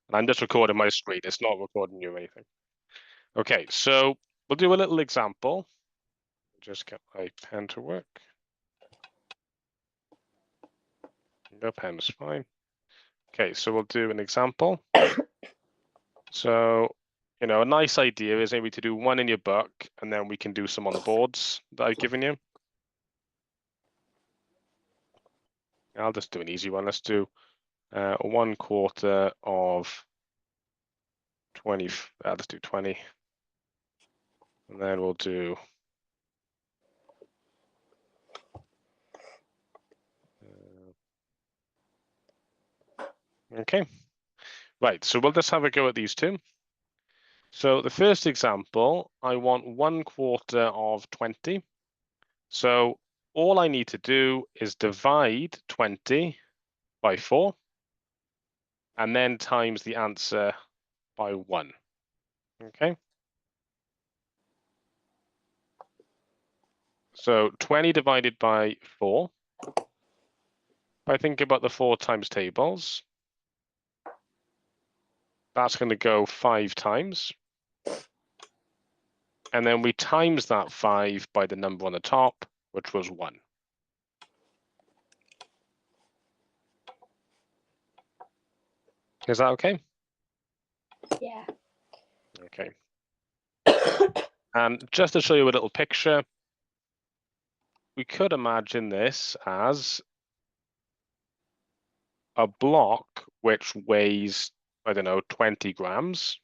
And I'm just recording my screen. It's not recording you or anything. Okay, so we'll do a little example. Just get my pen to work. No pen is fine. Okay, so we'll do an example. So, a nice idea is maybe to do one in your book, and then we can do some on the boards that I've given you. I'll just do an easy one. Let's do 1/4 of 20. Let's do 20. And then we'll do okay. Right, so we'll just have a go at these two. So the first example, I want 1/4 of 20. So all I need to do is divide 20 by 4, and then times the answer by 1. Okay. So 20 divided by 4. If I think about the 4 times tables, that's going to go 5 times. And then we times that 5 by the number on the top, which was 1. Is that okay? Yeah. Okay. And just to show you a little picture, we could imagine this as a block which weighs, I don't know, 20 grams.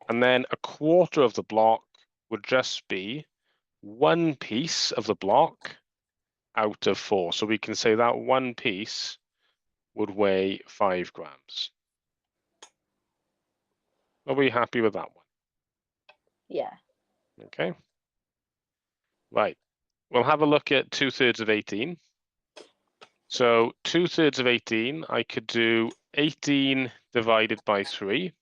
And then 1/4 of the block would just be one piece of the block out of 4. So we can say that one piece would weigh 5 grams. Are we happy with that one? Yeah. Okay. Right. We'll have a look at 2/3 of 18. So 2/3 of 18, I could do 18 divided by 3.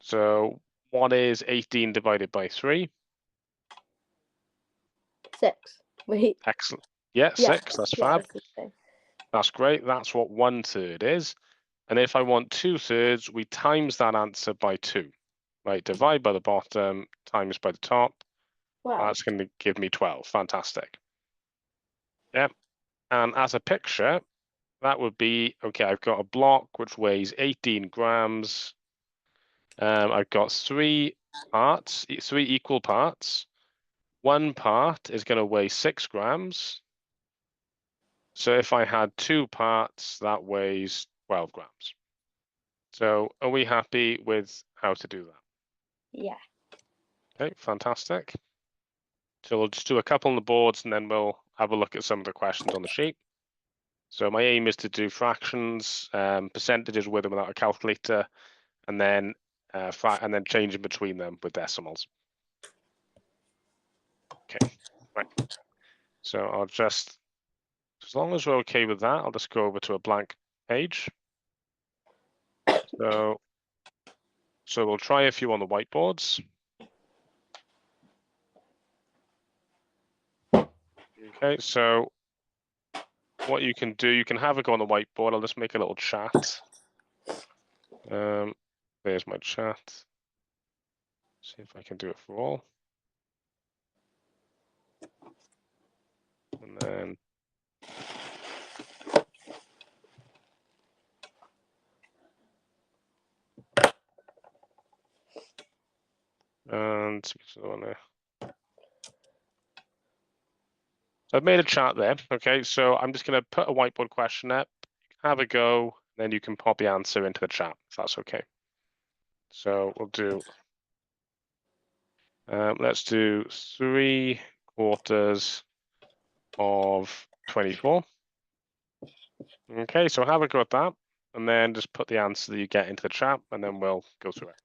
So what is 18 divided by 3? 6. Wait. Excellent. Yeah, 6. That's fab. That's great. That's what 1/3 is. And if I want 2/3, we times that answer by 2. Right, divide by the bottom, times by the top. Wow. That's going to give me 12. Fantastic. Yep. And as a picture, that would be, okay, I've got a block which weighs 18 grams. I've got 3 parts, 3 equal parts. One part is going to weigh 6 grams. So if I had 2 parts, that weighs 12 grams. So are we happy with how to do that? Yeah. Okay, fantastic. So we'll just do a couple on the boards and then we'll have a look at some of the questions on the sheet. So my aim is to do fractions, percentages with and without a calculator, and then changing between them with decimals. Okay, right. So I'll just, as long as we're okay with that, I'll just go over to a blank page. So we'll try a few on the whiteboards. Okay, so what you can do, you can have a go on the whiteboard. I'll just make a little chat. There's my chat. See if I can do it for all. And then I've made a chart there. Okay, so I'm just going to put a whiteboard question up, have a go, then you can pop the answer into the chat if that's okay. So we'll do, let's do 3/4 of 24. Okay, so have a go at that, and then just put the answer that you get into the chat, and then we'll go through it.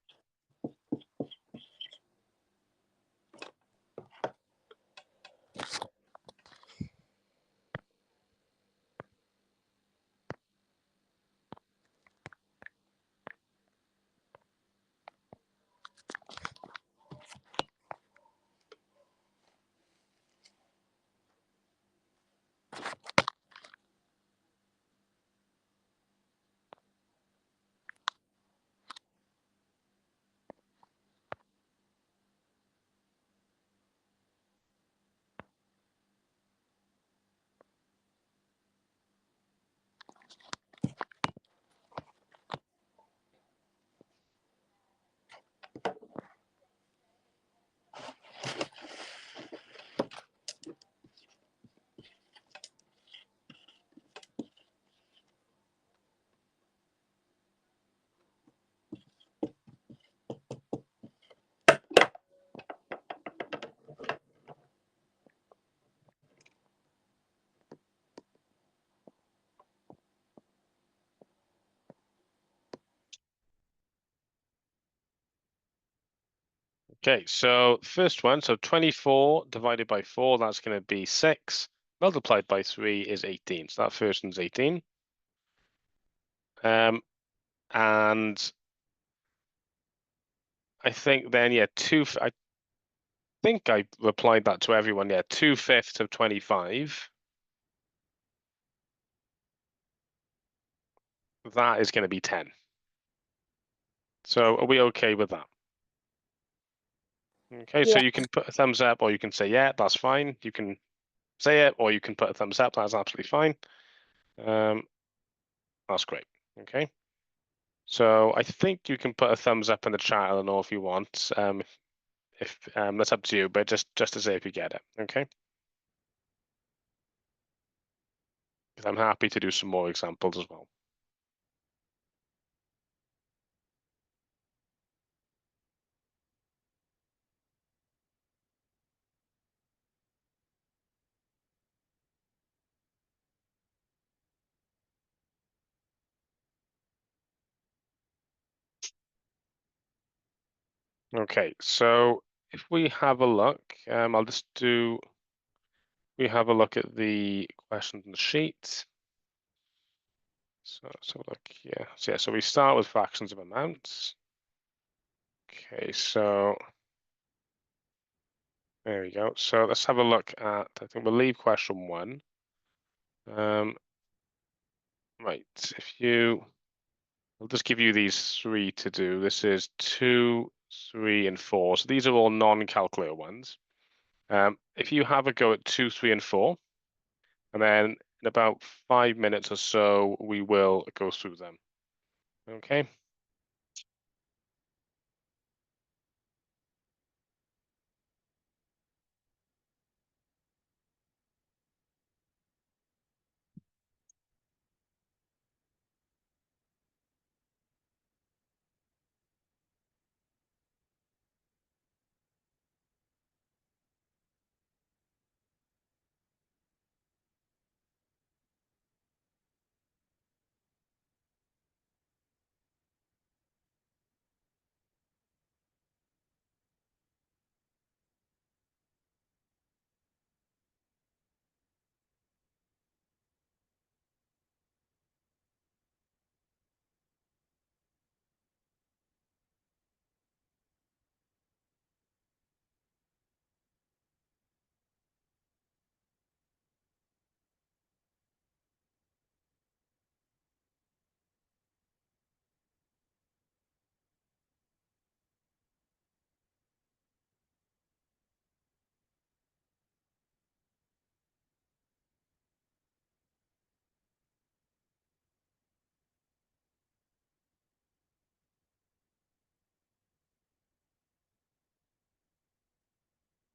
Okay, so first one, so 24 divided by 4, that's going to be 6. Multiplied by 3 is 18. So that first one's 18. And I think then, yeah, I think I replied that to everyone. Yeah, 2/5 of 25. That is going to be 10. So are we okay with that? Okay, so Yeah. you can put a thumbs up or you can say, yeah, that's fine. You can say it or you can put a thumbs up. That's absolutely fine. That's great. Okay. So I think you can put a thumbs up in the chat, I don't know if you want. If that's up to you, but just to say if you get it, okay? Because I'm happy to do some more examples as well. Okay, so if we have a look, I'll just do. We have a look at the questions in the sheet. So let's have a look here. So yeah, so we start with fractions of amounts. Okay, so there we go. So let's have a look at, I think we'll leave question 1. Right, I'll just give you these 3 to do. This is 2, 3, and 4. So these are all non-calculator ones. If you have a go at 2, 3, and 4, and then in about 5 minutes or so, we will go through them. Okay.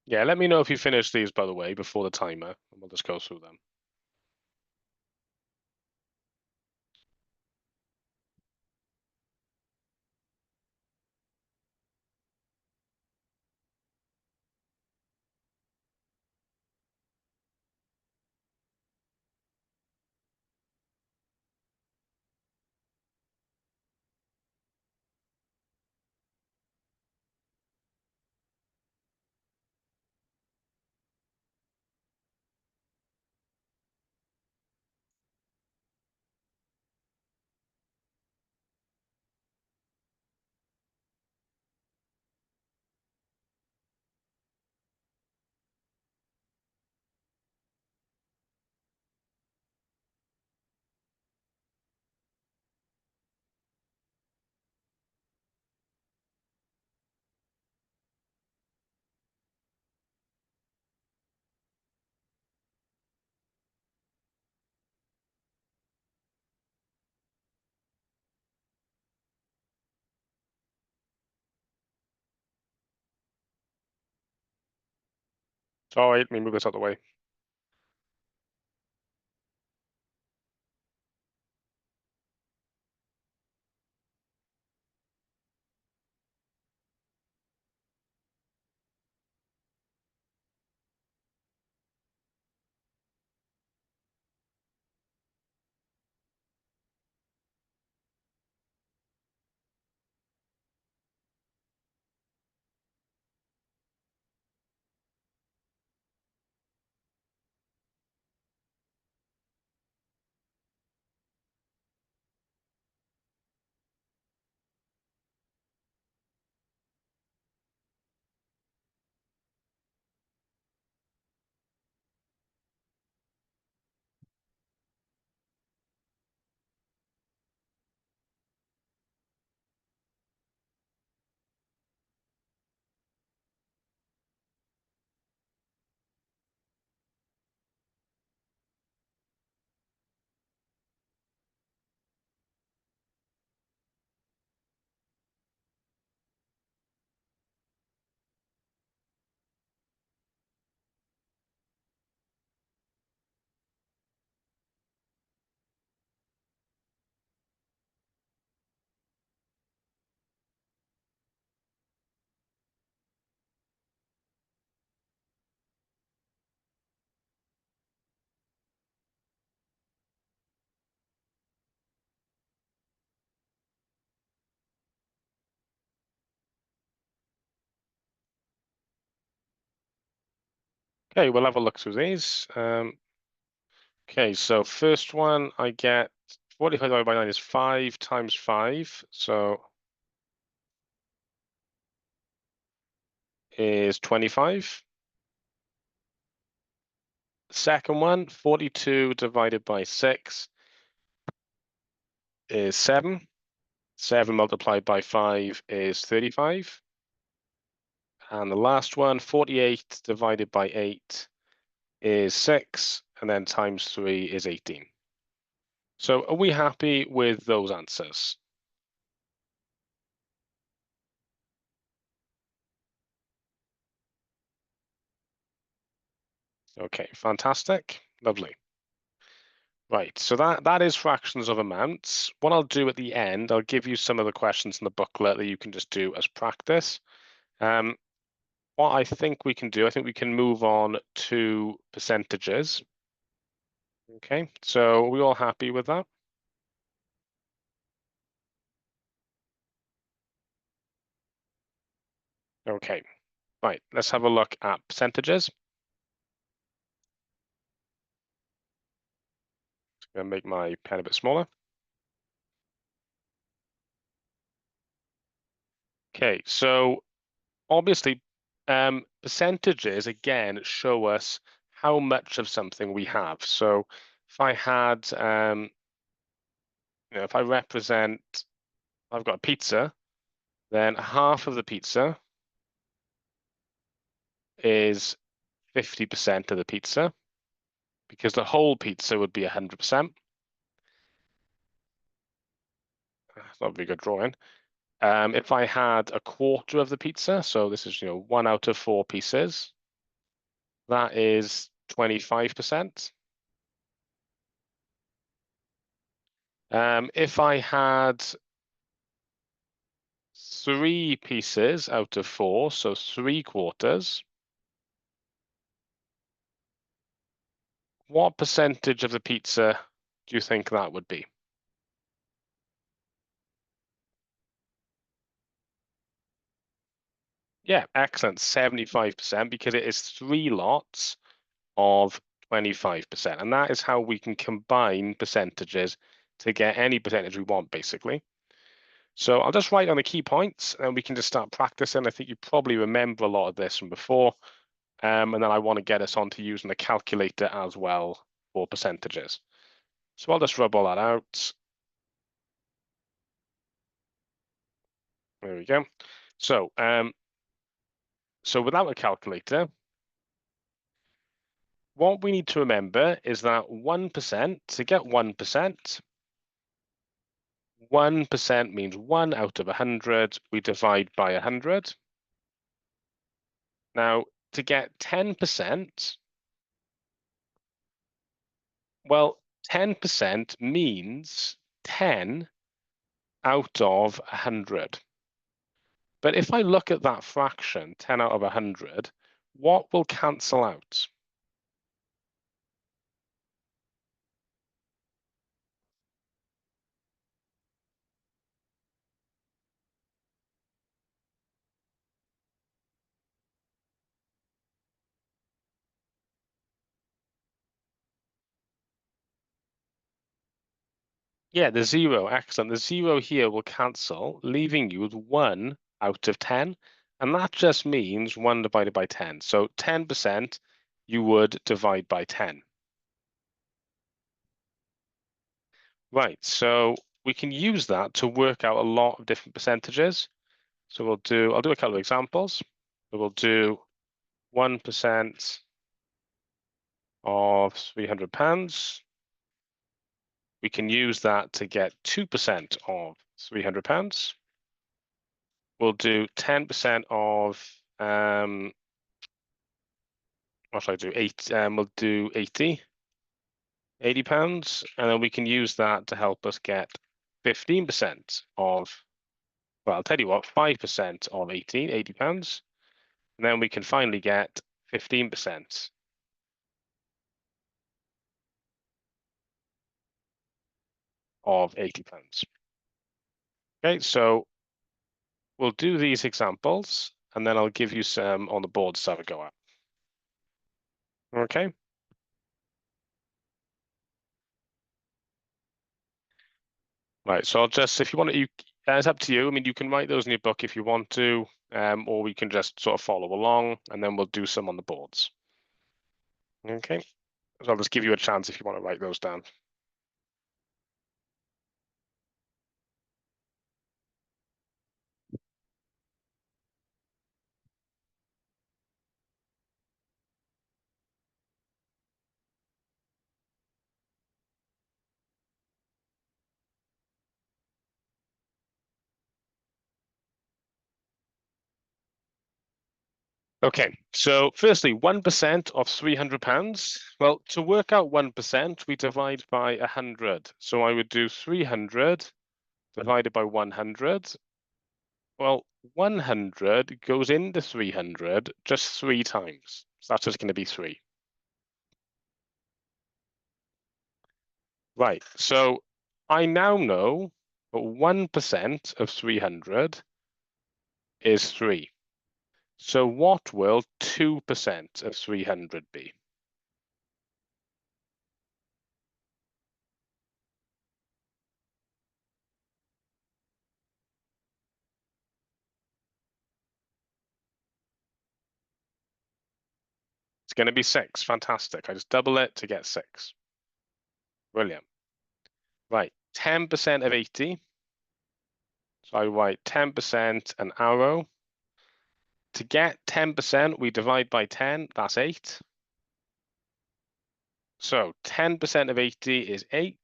Yeah, let me know if you finish these, by the way, before the timer, and we'll just go through them. All right, let me move this out of the way. Okay, we'll have a look through these. Okay, so first one I get 45 divided by 9 is 5 times 5, so is 25. Second one, 42 divided by 6 is 7. 7 multiplied by 5 is 35. And the last one, 48 divided by 8 is 6, and then times 3 is 18. So are we happy with those answers? Okay, fantastic. Lovely. Right, so that is fractions of amounts. What I'll do at the end, I'll give you some of the questions in the booklet that you can just do as practice. What I think we can do, I think we can move on to percentages. Okay, so are we all happy with that? Okay, right, let's have a look at percentages. I'm gonna make my pen a bit smaller. Okay, so obviously, percentages again show us how much of something we have. So if I had, if I represent, I've got a pizza, then half of the pizza is 50% of the pizza, because the whole pizza would be 100%. That's not a very good drawing. If I had a quarter of the pizza, so this is 1 out of 4 pieces, that is 25%. If I had 3 pieces out of 4, so 3/4, what percentage of the pizza do you think that would be? Yeah, excellent, 75%, because it is 3 lots of 25%. And that is how we can combine percentages to get any percentage we want, basically. So I'll just write on the key points and we can just start practicing. I think you probably remember a lot of this from before. And then I want to get us on to using the calculator as well for percentages. So I'll just rub all that out. There we go. So, so without a calculator, what we need to remember is that 1%, to get 1%, 1% means 1 out of 100, we divide by 100. Now, to get 10%, well, 10% means 10 out of 100. But if I look at that fraction, 10 out of 100, what will cancel out? Yeah, the 0, excellent. The 0 here will cancel, leaving you with 1 out of 10. And that just means 1 divided by 10. So 10% you would divide by 10. Right, so we can use that to work out a lot of different percentages. So I'll do a couple of examples. So we'll do 1% of £300. We can use that to get 2% of £300. We'll do 10% of what should I do? We'll do 80 £80, and then we can use that to help us get 15% of, well, I'll tell you what, 5% of £80, and then we can finally get 15% of £80. Okay, so we'll do these examples, and then I'll give you some on the board to have a go at. Okay. Right, so I'll just, if you want to, it's up to you. I mean, you can write those in your book if you want to, or we can just sort of follow along, and then we'll do some on the boards. Okay, so I'll just give you a chance if you want to write those down. Okay, so firstly, 1% of £300. Well, to work out 1%, we divide by 100. So I would do 300 divided by 100. Well, 100 goes into 300 just 3 times. So that's just going to be 3. Right, so I now know that 1% of 300 is 3. So what will 2% of 300 be? It's going to be 6. Fantastic. I just double it to get 6. Brilliant. Right, 10% of 80. So I write 10% an arrow. To get 10%, we divide by 10. That's 8. So 10% of 80 is 8.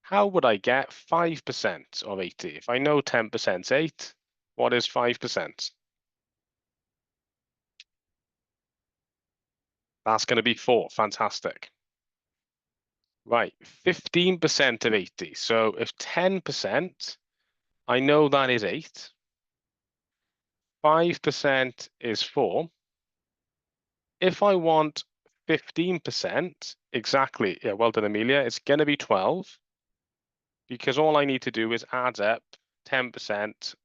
How would I get 5% of 80? If I know 10% is 8, what is 5%? That's going to be 4. Fantastic. Right, 15% of 80. So if 10%, I know that is 8. 5% is 4. If I want 15%, exactly, yeah, well done, Amelia, it's going to be 12, because all I need to do is add up 10%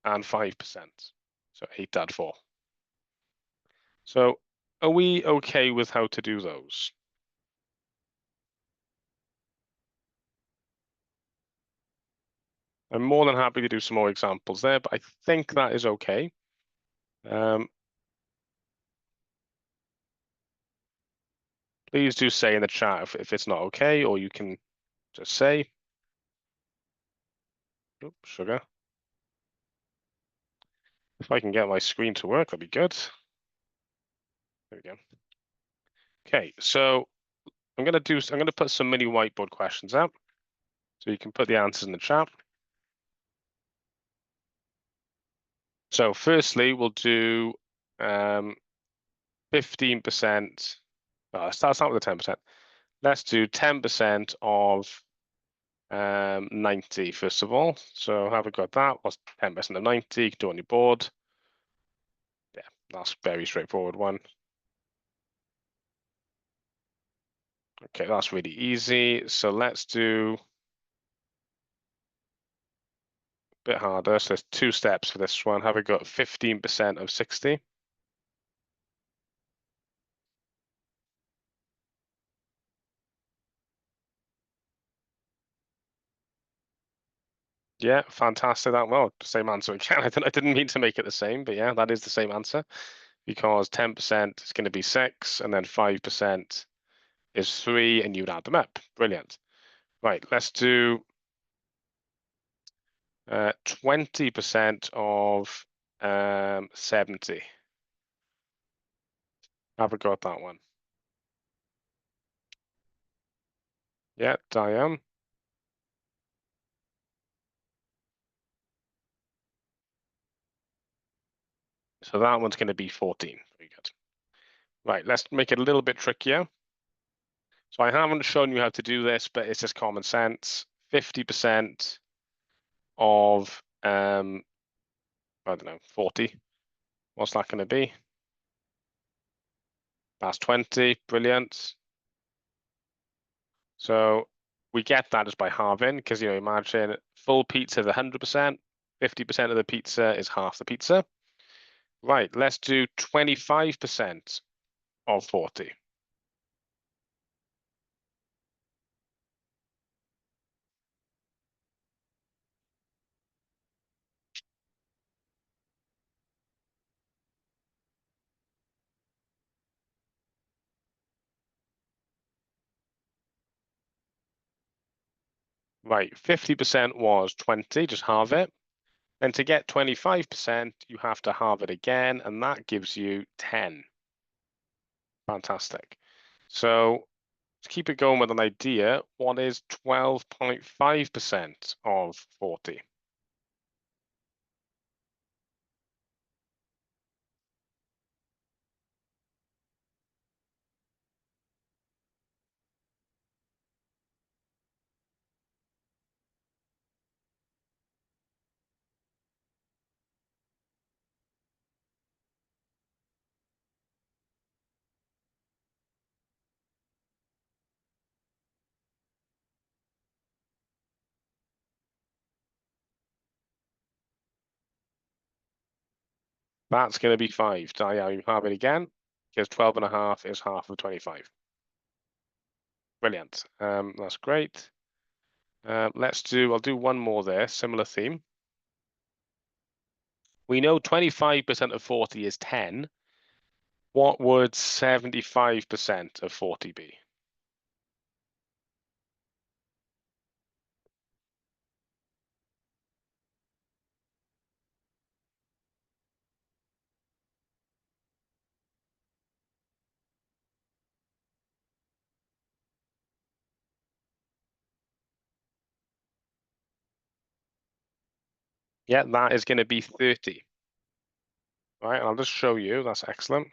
and 5%. So 8 add 4. So are we okay with how to do those? I'm more than happy to do some more examples there, but I think that is okay. Please do say in the chat if it's not okay, or you can just say. Oops, sugar. If I can get my screen to work, that'd be good. There we go. Okay, so I'm gonna put some mini whiteboard questions up, so you can put the answers in the chat. So firstly, we'll do 15%. Let's start with the 10%. Let's do 10% of 90 first of all. So have we got that? What's 10% of 90? You can do it on your board. Yeah, that's very straightforward one. Okay, that's really easy. So let's do a bit harder. So there's 2 steps for this one. Have we got 15% of 60? Yeah, fantastic. That well, same answer again. I didn't mean to make it the same, but yeah, that is the same answer, because 10% is going to be 6, and then 5% is 3, and you'd add them up. Brilliant. Right, let's do 20% of 70. Have we got that one? Yeah, Diane. So that one's going to be 14. Very good. Right, let's make it a little bit trickier. So I haven't shown you how to do this, but it's just common sense. 50% of, I don't know, 40. What's that going to be? That's 20. Brilliant. So we get that just by halving, because, you know, imagine full pizza is 100%. 50% of the pizza is half the pizza. Right, let's do 25%. of 40. Right, 50% was 20, just halve it. Then to get 25%, you have to halve it again, and that gives you 10. Fantastic. So to keep it going with an idea, what is 12.5% of 40? That's going to be 5. So yeah, you halve it again, because 12.5 is half of 25. Brilliant. That's great. I'll do one more there, similar theme. We know 25% of 40 is 10. What would 75% of 40 be? Yeah, that is going to be 30. Right, and I'll just show you. That's excellent.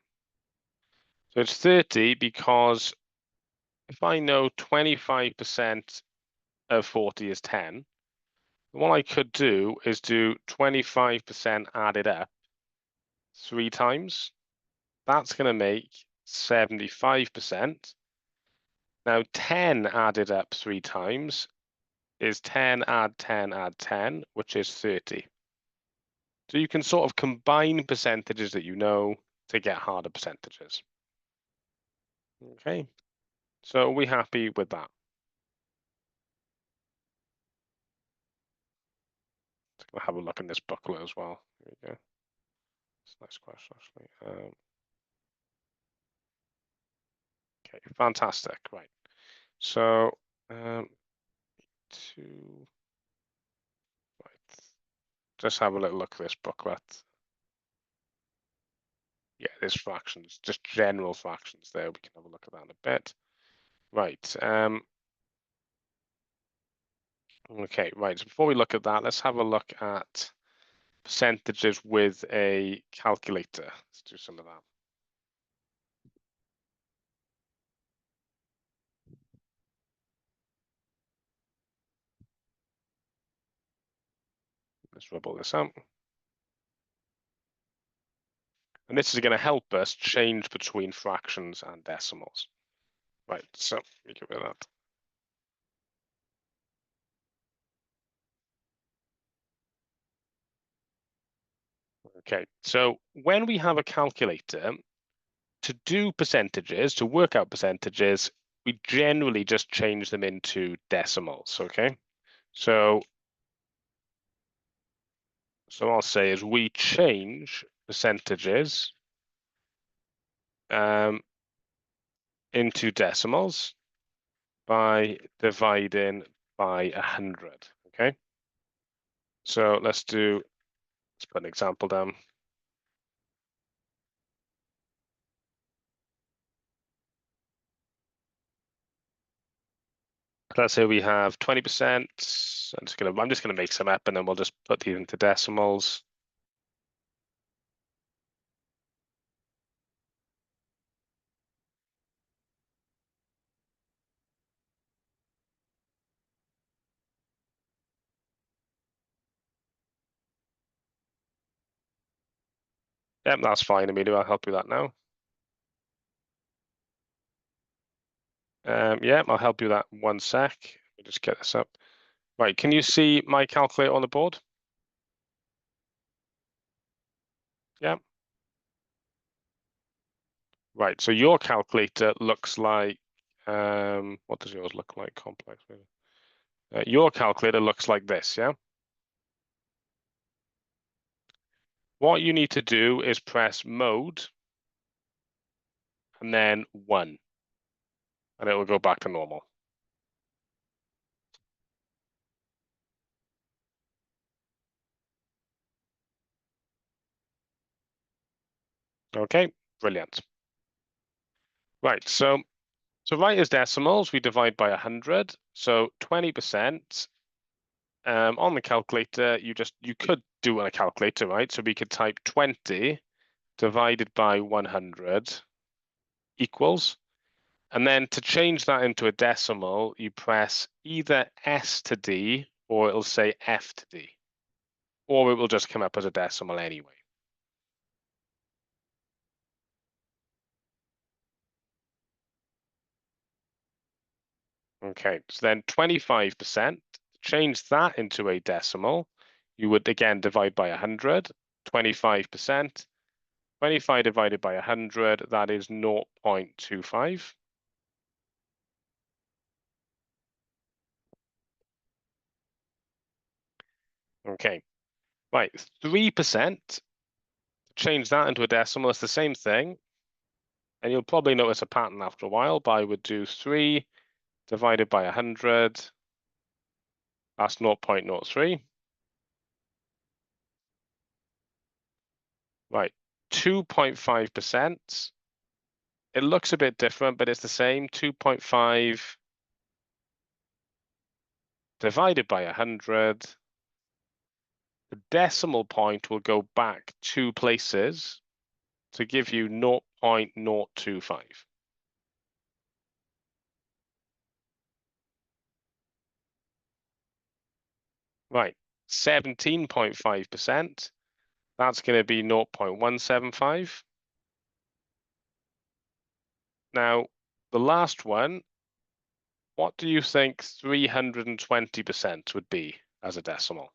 So it's 30 because if I know 25% of 40 is 10, what I could do is do 25% added up 3 times. That's going to make 75%. Now 10 added up 3 times is 10 add 10 add 10, which is 30. So you can sort of combine percentages that you know to get harder percentages. Okay, so are we happy with that? Let's have a look in this booklet as well. Here we go. It's a nice question, actually. Okay, fantastic. Right. So, two. Right. Just have a little look at this booklet. Yeah, there's fractions, just general fractions there. We can have a look at that in a bit. Right. Okay, right. So before we look at that, let's have a look at percentages with a calculator. Let's do some of that. Let's rubble this out. And this is going to help us change between fractions and decimals. Right, so we get rid of that. Okay, so when we have a calculator, to do percentages, to work out percentages, we generally just change them into decimals, okay? So I'll say is we change percentages into decimals by dividing by 100, okay? So let's put an example down. Let's say we have 20%. I'm just gonna make some up and then we'll just put these into decimals. Yep, that's fine, Emilio. I'll help you with that now. Yeah, I'll help you with that in 1 sec. Let me just get this up. Right, can you see my calculator on the board? Yeah. Right, so your calculator looks like, what does yours look like? Complex. Your calculator looks like this, yeah? What you need to do is press mode and then 1, and it will go back to normal. Okay, brilliant. Right, so to write as decimals, we divide by 100. So 20%, on the calculator, you could do it on a calculator, right? So we could type 20 divided by 100 equals. And then to change that into a decimal, you press either S to D or it'll say F to D, or it will just come up as a decimal anyway. Okay, so then 25%, change that into a decimal, you would again divide by 100, 25%, 25 divided by 100, that is 0.25. Okay, right, 3%, change that into a decimal, it's the same thing. And you'll probably notice a pattern after a while, but I would do 3 divided by 100, that's 0.03. Right, 2.5%. It looks a bit different, but it's the same. 2.5 divided by 100. The decimal point will go back 2 places to give you 0.025. Right, 17.5%. That's going to be 0.175. Now, the last one, what do you think 320% would be as a decimal?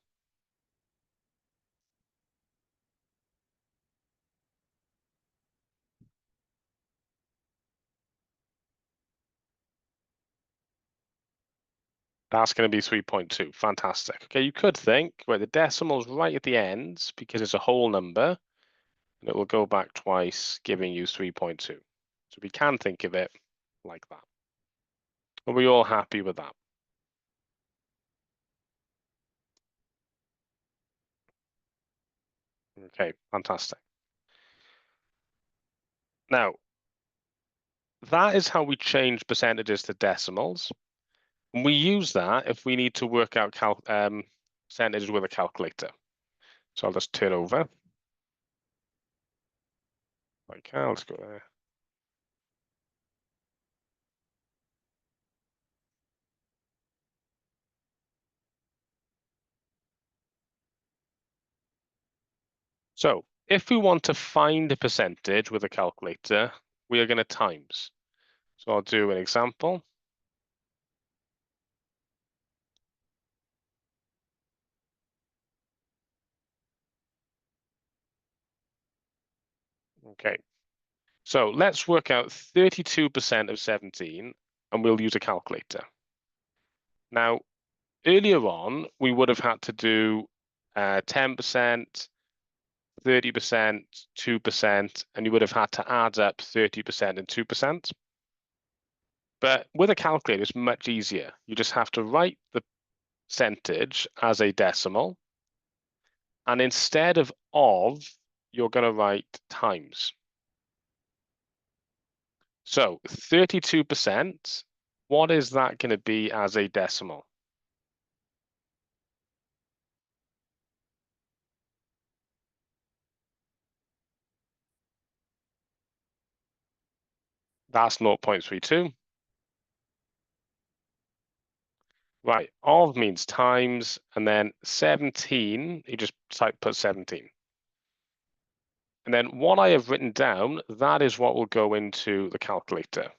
That's going to be 3.2. Fantastic. Okay, you could think, right, the decimal's right at the end because it's a whole number, and it will go back twice, giving you 3.2. So we can think of it like that. Are we all happy with that? Okay, fantastic. Now, that is how we change percentages to decimals. And we use that if we need to work out percentages with a calculator. So I'll just turn over. Okay, let's go there. So if we want to find a percentage with a calculator, we are going to times. So I'll do an example. Okay, so let's work out 32% of 17, and we'll use a calculator. Now, earlier on, we would have had to do 10%, 30%, 2%, and you would have had to add up 30% and 2%. But with a calculator, it's much easier. You just have to write the percentage as a decimal, and instead of, you're going to write times. So 32%, what is that going to be as a decimal? That's 0.32. Right, of means times, and then 17, you just put 17. And then what I have written down, that is what will go into the calculator.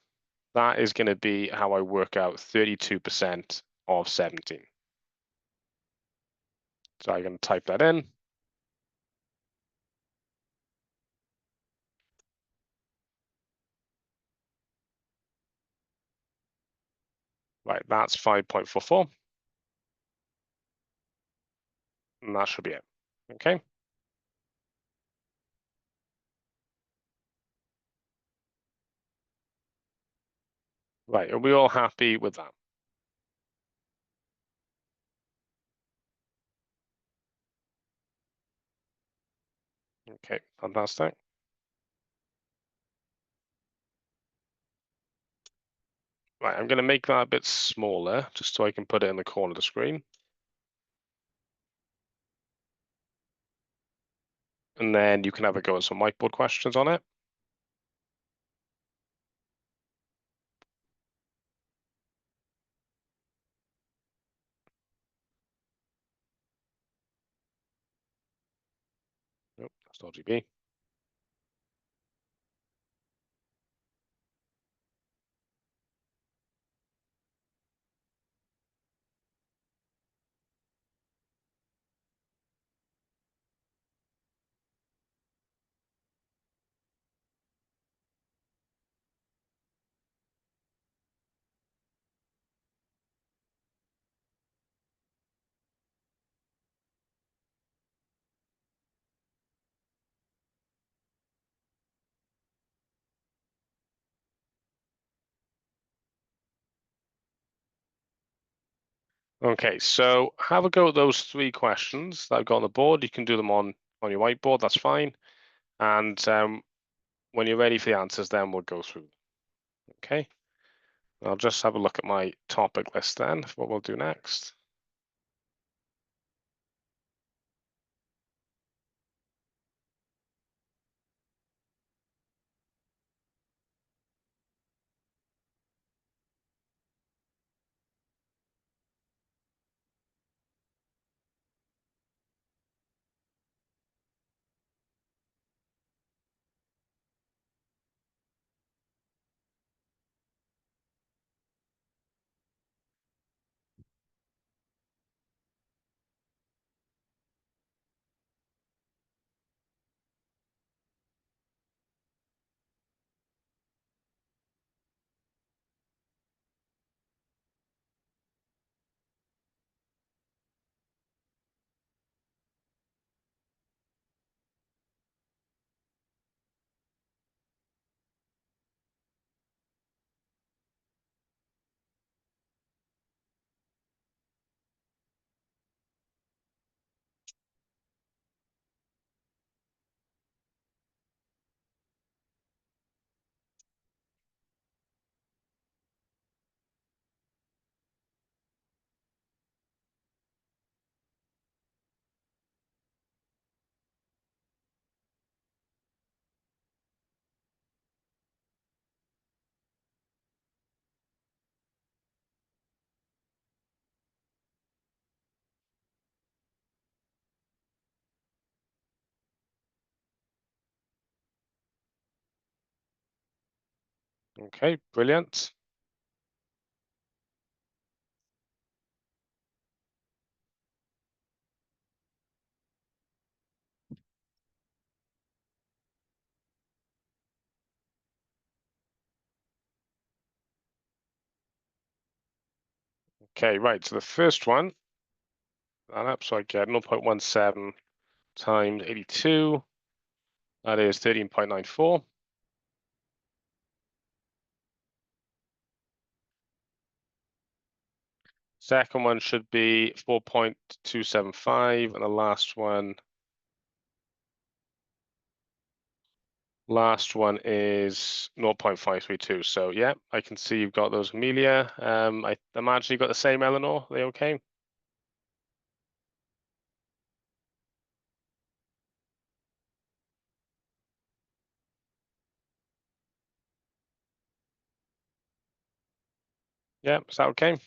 That is going to be how I work out 32% of 17. So I'm going to type that in. Right, that's 5.44. And that should be it. Okay. Right, are we all happy with that? Okay, fantastic. Right, I'm going to make that a bit smaller just so I can put it in the corner of the screen. And then you can have a go at some whiteboard questions on it. Nope, that's not GB. Okay, so have a go at those 3 questions that I've got on the board. You can do them on your whiteboard, that's fine. And when you're ready for the answers, then we'll go through. Okay, I'll just have a look at my topic list then, for what we'll do next. Okay, brilliant. Okay, right, so the first one, that up, so I get 0.17 times 82, that is 13.94. Second one should be 4.275, and the last one is 0.532. So yeah, I can see you've got those, Amelia. I imagine you got the same, Eleanor. Are they okay? Yeah, is that okay?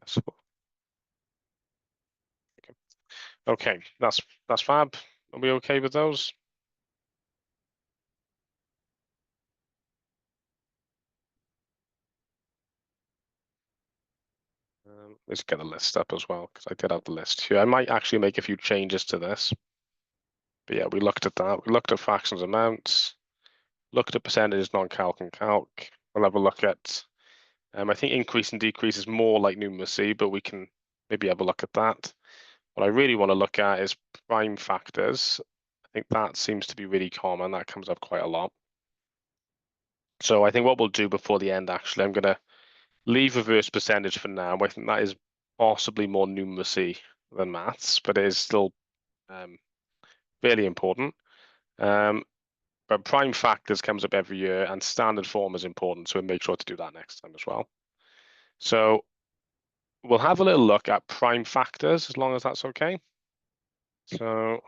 So- okay, that's fab. Are we okay with those? Let's get the list up as well, because I did have the list here. I might actually make a few changes to this. But yeah, we looked at that. We looked at fractions amounts, looked at percentages, non-calc and calc. We'll have a look at, I think increase and decrease is more like numeracy, but we can maybe have a look at that. What I really want to look at is prime factors. I think that seems to be really common. That comes up quite a lot. So I think what we'll do before the end, actually, I'm going to leave reverse percentage for now. I think that is possibly more numeracy than maths, but it is still fairly important. But prime factors comes up every year, and standard form is important, so we'll make sure to do that next time as well. So we'll have a little look at prime factors, as long as that's okay. So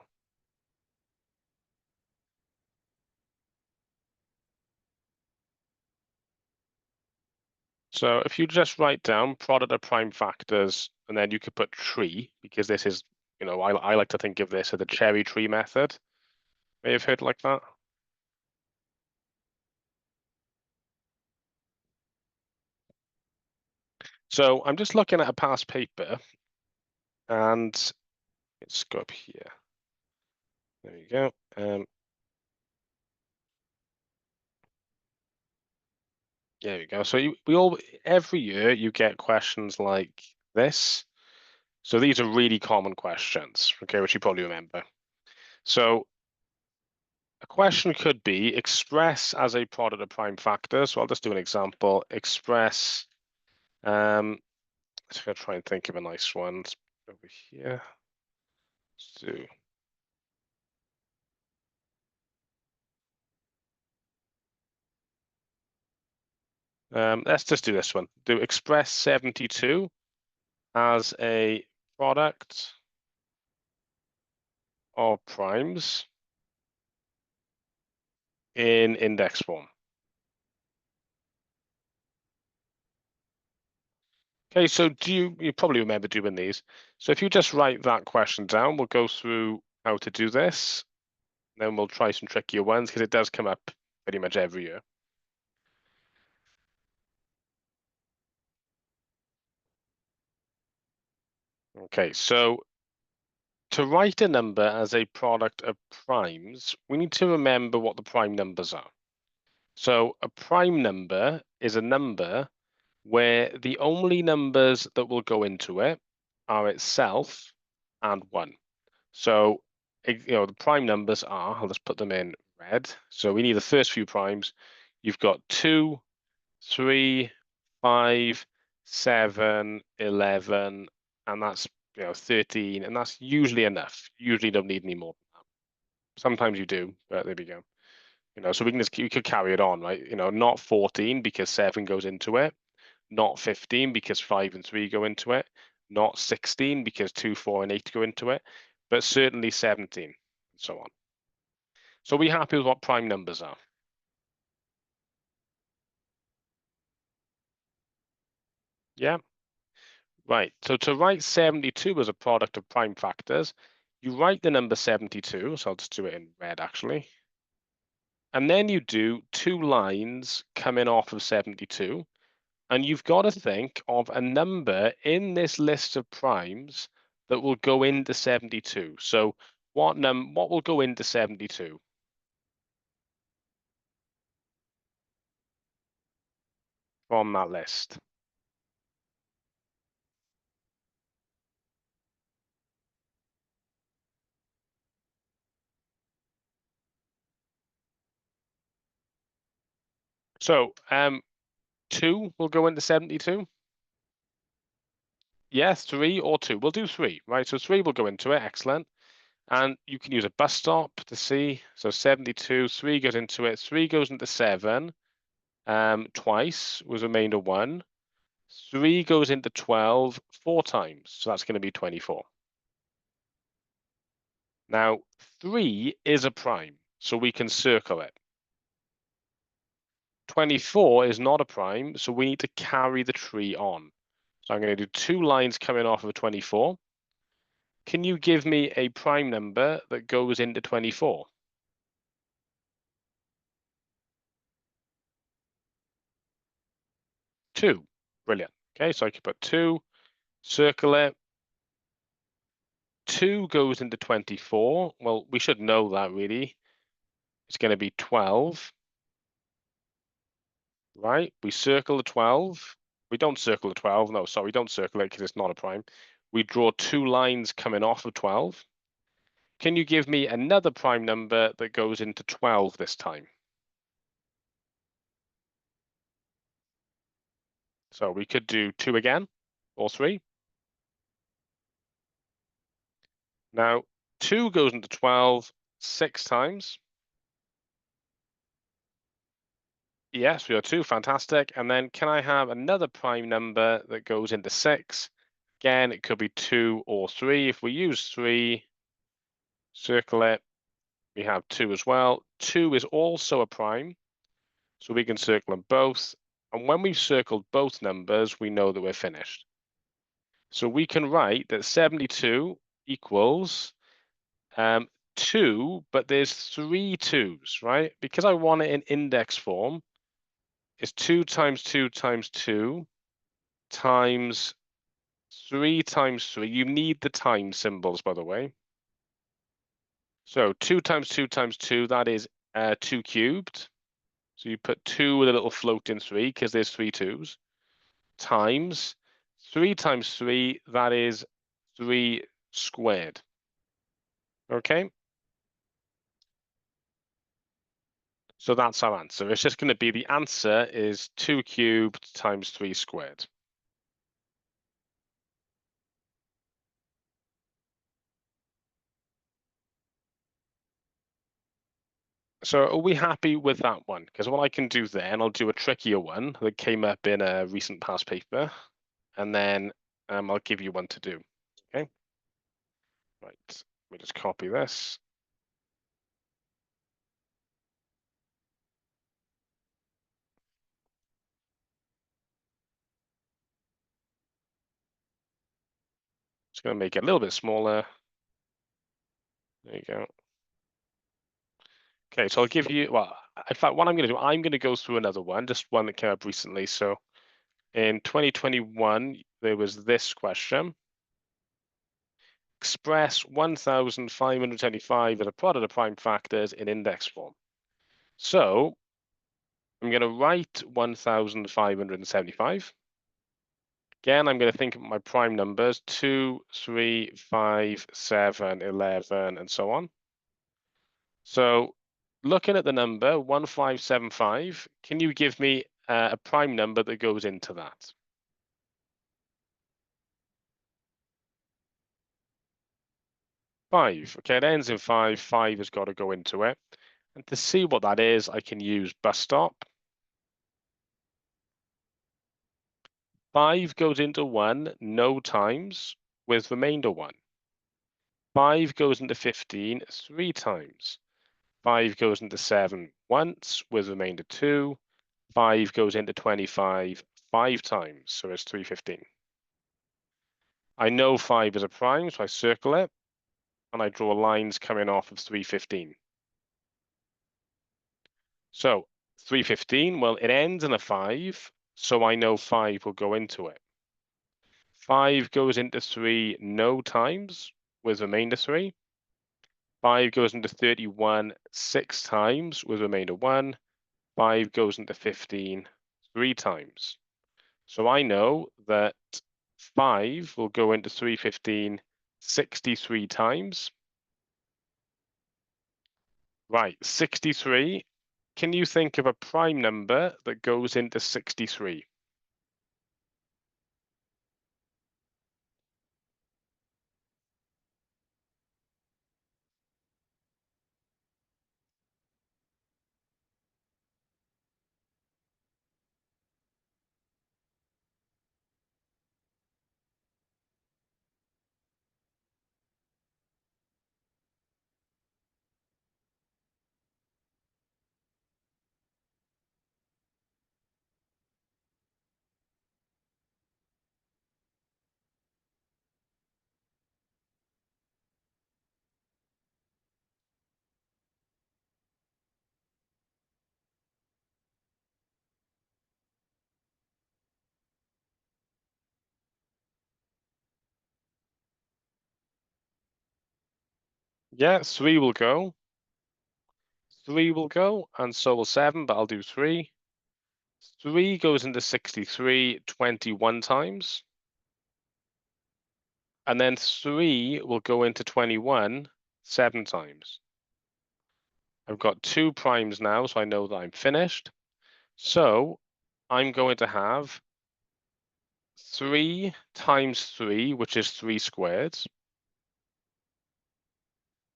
if you just write down product of prime factors, and then you could put tree, because this is, I like to think of this as the cherry tree method. May have heard like that. So I'm just looking at a past paper, and let's go up here. There you go. There you go. So every year you get questions like this. So these are really common questions, okay, which you probably remember. So a question could be express as a product of prime factors. So I'll just do an example. Express, let's try and think of a nice one. Let's over here. Let's do. Let's just do this one. Do express 72 as a product of primes in index form. Okay, so you probably remember doing these. So if you just write that question down, we'll go through how to do this. Then we'll try some trickier ones because it does come up pretty much every year. Okay, so to write a number as a product of primes, we need to remember what the prime numbers are. So a prime number is a number where the only numbers that will go into it are itself and 1. So, the prime numbers are, I'll just put them in red. So we need the first few primes. You've got 2, 3, 5, 7, 11, and that's 13, and that's usually enough. Usually don't need any more than that. Sometimes you do, but there we go. So we could carry it on, right? Not 14 because 7 goes into it, not 15 because 5 and 3 go into it, not 16 because 2, 4, and 8 go into it, but certainly 17, and so on. So we happy with what prime numbers are? Yeah. Right, so to write 72 as a product of prime factors, you write the number 72, so I'll just do it in red actually. And then you do 2 lines coming off of 72, and you've got to think of a number in this list of primes that will go into 72. So what will go into 72? From that list? So 2 will go into 72. Yes, 3 or 2. We'll do 3, right? So 3 will go into it. Excellent. And you can use a bus stop to see. So 72, 3 goes into it. 3 goes into 7 twice, was remainder 1. 3 goes into 12 4 times. So that's going to be 24. Now, 3 is a prime, so we can circle it. 24 is not a prime, so we need to carry the tree on. So I'm going to do 2 lines coming off of 24. Can you give me a prime number that goes into 24? 2. Brilliant. Okay, so I can put 2, circle it. 2 goes into 24. Well, we should know that really. It's going to be 12, right? We circle the 12. We don't circle the 12. No, sorry, we don't circle it because it's not a prime. We draw 2 lines coming off of 12. Can you give me another prime number that goes into 12 this time? So we could do 2 again, or 3. Now, 2 goes into 12 6 times. Yes, we are 2, fantastic. And then can I have another prime number that goes into 6? Again, it could be 2 or 3. If we use 3, circle it, we have 2 as well. 2 is also a prime, so we can circle them both. And when we've circled both numbers, we know that we're finished. So we can write that 72 equals 2, but there's 3 2's, right? Because I want it in index form, it's 2 times 2 times 2 times 3 times 3. You need the times symbols, by the way. So 2 times 2 times 2, that is 2 cubed. So you put 2 with a little float in 3 because there's 3 2's. Times 3 times 3, that is 3 squared. Okay? So that's our answer. It's just going to be the answer is 2 cubed times 3 squared. So are we happy with that one? Because what I can do then, I'll do a trickier one that came up in a recent past paper, and then I'll give you one to do. Okay. Right. Let me just copy this. Just going to make it a little bit smaller. There you go. Okay, so I'll give you, well, in fact, what I'm going to do, I'm going to go through another one, just one that came up recently. So in 2021, there was this question. Express 1,575 as a product of prime factors in index form. So I'm going to write 1,575. Again, I'm going to think of my prime numbers, 2, 3, 5, 7, 11, and so on. So looking at the number 1575, can you give me a prime number that goes into that? Five. Okay, it ends in 5. 5 has got to go into it. And to see what that is, I can use bus stop. 5 goes into 1 no times with remainder 1. 5 goes into 15 3 times. 5 goes into 7 once with remainder 2. 5 goes into 25 5 times, so it's 315. I know 5 is a prime, so I circle it, and I draw lines coming off of 315. So 315, well, it ends in a 5, so I know 5 will go into it. 5 goes into 3 no times with remainder 3. 5 goes into 31 6 times with remainder 1. 5 goes into 15 3 times. So I know that 5 will go into 315 63 times. Right, 63. Can you think of a prime number that goes into 63? Yeah, 3 will go. 3 will go, and so will 7, but I'll do 3. 3 goes into 63 21 times. And then 3 will go into 21 7 times. I've got 2 primes now, so I know that I'm finished. So I'm going to have 3 times 3, which is 3 squared,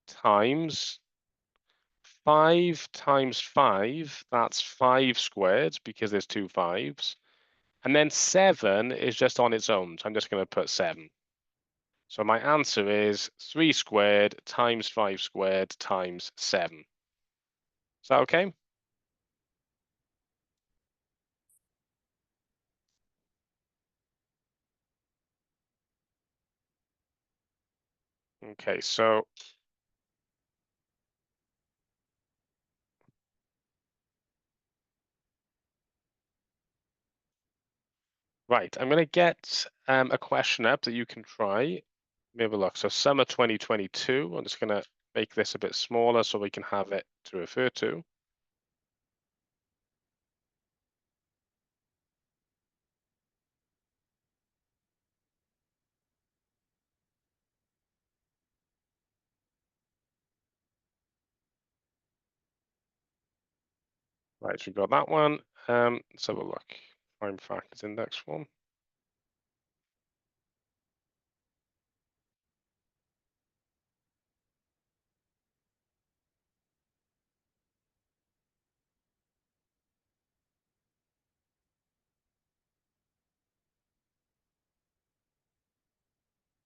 times 5 times 5, that's 5 squared because there's 2 5s. And then 7 is just on its own, so I'm just going to put 7. So my answer is 3 squared times 5 squared times 7. Is that okay? Okay, so right, I'm going to get a question up that you can try. Let me have a look. So summer 2022, I'm just going to make this a bit smaller so we can have it to refer to. Right, so we've got that one. Let's have a look. Prime factors index form.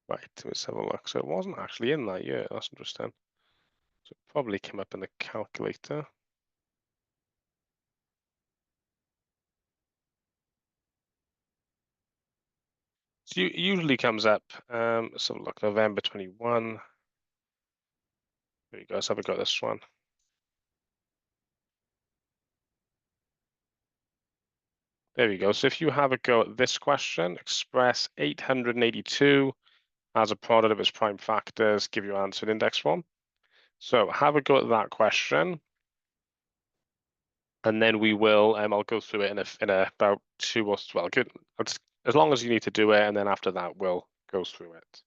Right, let's have a look. So it wasn't actually in that year. That's interesting. So it probably came up in the calculator. So it usually comes up. Let's have a look. November 21. There you go. Let's have a go at this one. There we go. So if you have a go at this question, express 882 as a product of its prime factors, give your answer in index form. So have a go at that question, and then we will. I'll go through it in about 2 or well, good. As long as you need to do it, and then after that we'll go through it.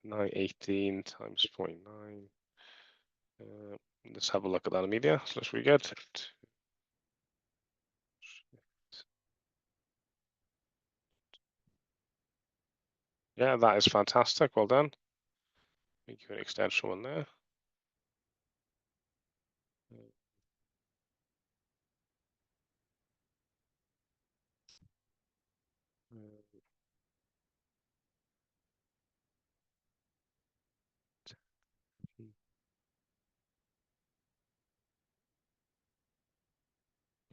918 times 0.9. Let's have a look at that, Amelia. So let's re-get it. Yeah, that is fantastic. Well done. Make you an extension one there.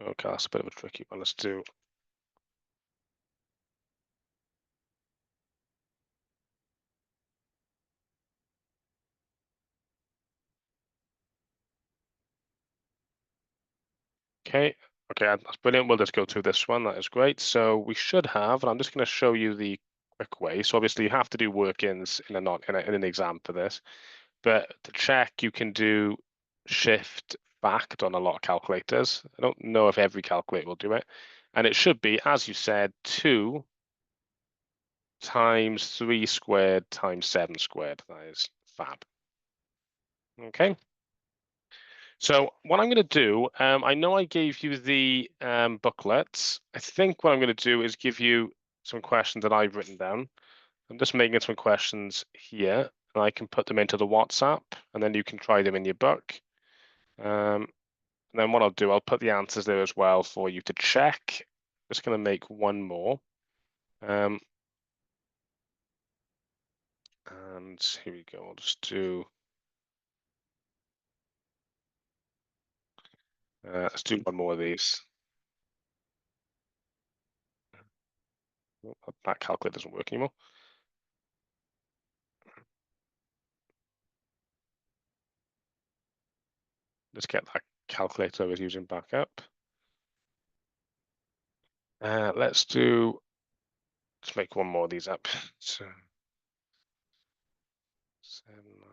Okay, that's a bit of a tricky one. Let's do. Okay, that's brilliant. We'll just go through this one. That is great. So we should have, and I'm just going to show you the quick way. So obviously you have to do work-ins in in an exam for this, but to check, you can do shift fact on a lot of calculators. I don't know if every calculator will do it, and it should be, as you said, 2 times 3 squared times 7 squared. That is fab. Okay. So what I'm going to do, I know I gave you the booklets. I think what I'm going to do is give you some questions that I've written down. I'm just making some questions here, and I can put them into the WhatsApp, and then you can try them in your book. And then what I'll do, I'll put the answers there as well for you to check. Just going to make one more. And here we go. I'll just do. Let's do one more of these. Oh, that calculator doesn't work anymore. Let's get that calculator I was using back up. Let's make one more of these up. So 7, 9.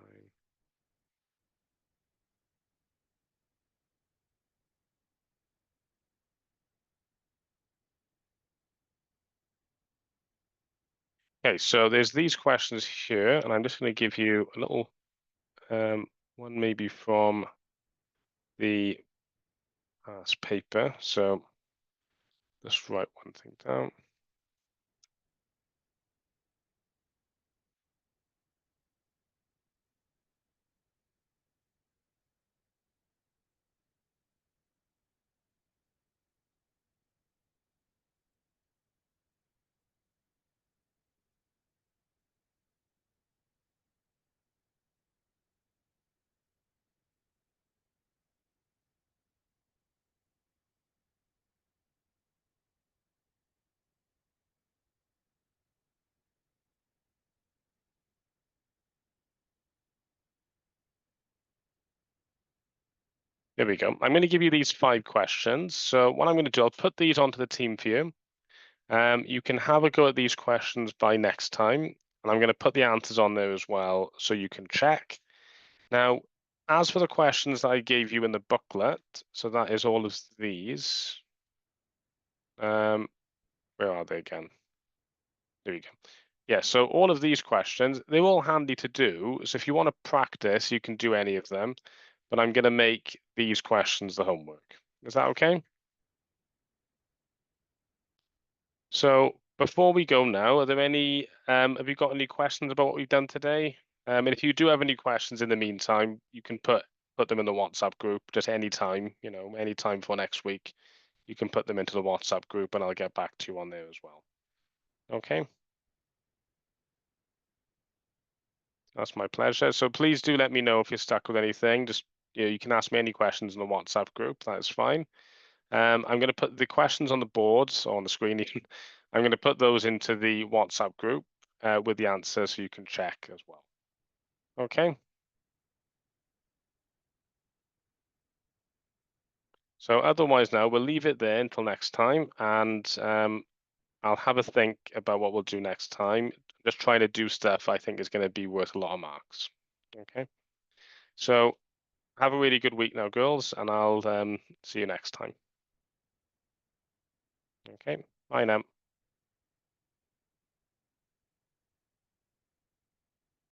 Okay, so there's these questions here, and I'm just going to give you a little one maybe from the past paper. So let's write one thing down. There we go. I'm going to give you these 5 questions. So what I'm going to do, I'll put these onto the team for you. You can have a go at these questions by next time, and I'm going to put the answers on there as well so you can check. Now, as for the questions that I gave you in the booklet, so that is all of these. Where are they again? There we go. Yeah, so all of these questions, they're all handy to do. So if you want to practice, you can do any of them, but I'm going to make these questions the homework. Is that okay? So before we go now, are there any, have you got any questions about what we've done today? And if you do have any questions in the meantime, you can put them in the WhatsApp group just anytime, anytime for next week. You can put them into the WhatsApp group and I'll get back to you on there as well. Okay. That's my pleasure. So please do let me know if you're stuck with anything. Just you can ask me any questions in the WhatsApp group. That's fine. I'm going to put the questions on the boards or on the screen. I'm going to put those into the WhatsApp group with the answers so you can check as well. Okay. So otherwise now we'll leave it there until next time, and I'll have a think about what we'll do next time. Just trying to do stuff I think is going to be worth a lot of marks. Okay. So have a really good week now, girls, and I'll see you next time. Okay. Bye now.